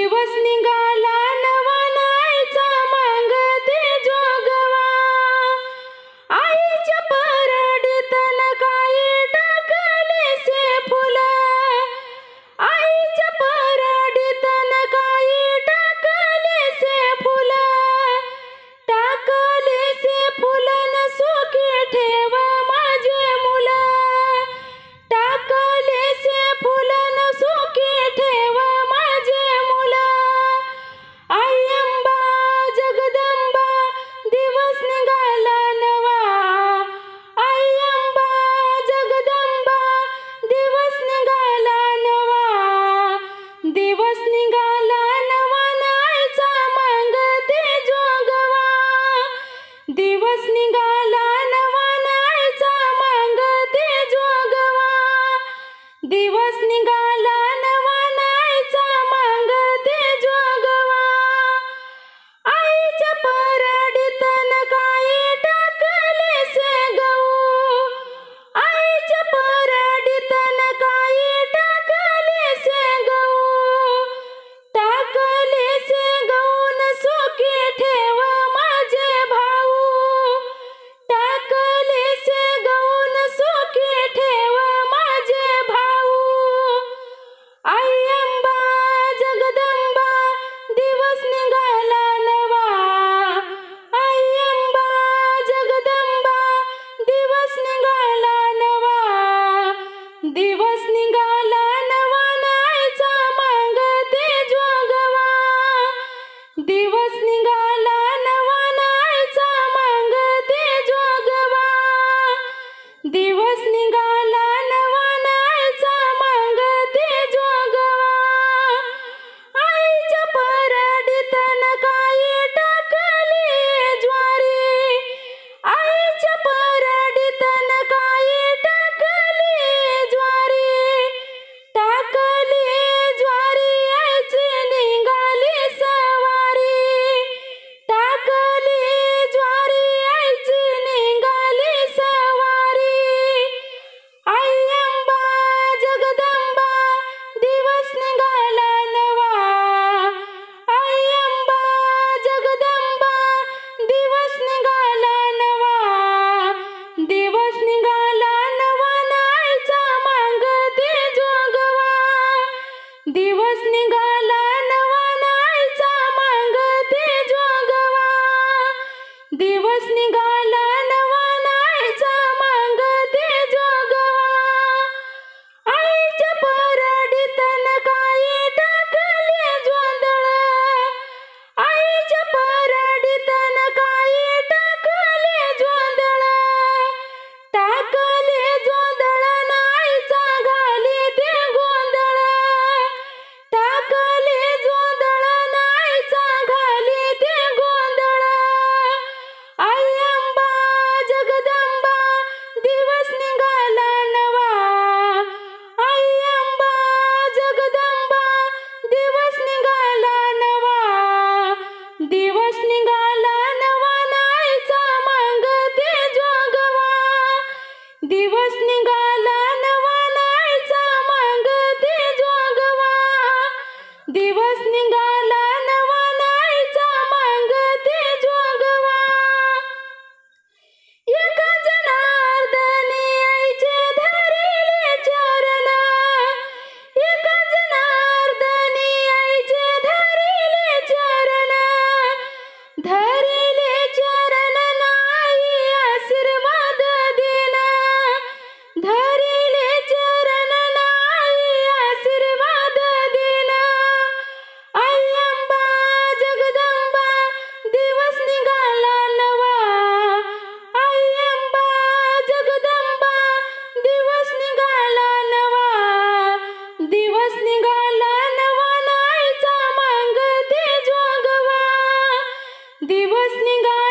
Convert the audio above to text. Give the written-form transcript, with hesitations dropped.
दिवस निघाला नवा नाहीचा मांग ते जोगवा आईच्या परडीतन काही टाकलेसे फुलं आईच्या परडीतन काही टाकलेसे फुलं टाकलेसे फुलन सुखी ठेव माझे मुलं टाकलेसे फुलन सुखी ठेव माझे मुलं आई अंबा जगदंबा दिवस निघाला नवा आई अंबा जगदंबा दिवस निघाला नवा दिवस निघाला नवा नाहीचा मांग ते जोगवा दिवस निघाला नवा नाहीचा मांग ते जोगवा दिवस निघाला नवा नाहीचा मांग ते जोगवा आईच्या परडीतन काही टाकलेसे गहू आईच्या परडीतन काही टाकलेसे गहू टाकलेसे गहून सुखी ठेव माझे भाऊ टाकलेसे गहून सुखी ठेव माझे भाऊ आई अंबा जगदंबा दिवस निघाला नवा आई अंबा जगदंबा दिवस निघाला नवा दिवस निघाला नवा नाहीचा मांग ते जोगवा दिवस निघाला नवा नाहीचा मांग ते जोगवा दिवस निघाला नवा नाहीचा मांग ते जोगवा आईच्या परडीतन काही टाकली ज्वारी आईच्या परडीतन काही टाकली ज्वारी आईची निघाली सवारी टाकली ज्वारी आईची निघाली सवारी आई अंबा जगदंबा दिवस निघाला नवा आई अंबा जगदंबा दिवस निघाला नवा दिवस निघाला नवा नाहीचा मांग ते जोगवा दिवस निघाला नवा नाहीचा मांग ते जोगवा दिवस निघाला नवा नाहीचा मांग ते जोगवा आईच्या परडीतन काही टाकले जोंधळ आईच्या परडीतन काही टाकले जोंधळ नाहीचा घाली ते गोंधळ टाकले जोंधळ नाहीचा घाली ते गोंधळ आई अंबा जगदंबा दिवस निघाला नवा आई अंबा जगदंबा दिवस निघाला नवा दिवस निघाला नवा नाहीचा मांग ते जोगवा दिवस निघाला नवा नाहीचा मांग ते जोगवा दिवस निघाला नवा नाहीचा मांग ते जोगवा एका जनार्दनी आईचे धरिले चरण एका जनार्दनी आईचे धरिले चरण नाही आशीर्वाद देना धरिले चरण नाही आशीर्वाद देना आई अंबा जगदंबा दिवस निघाला नवा आई अंबा जगदंबा दिवस निघाला नवा दिवस निघाला नवा नाहीचा मांग ते जोगवा दिवस निघाला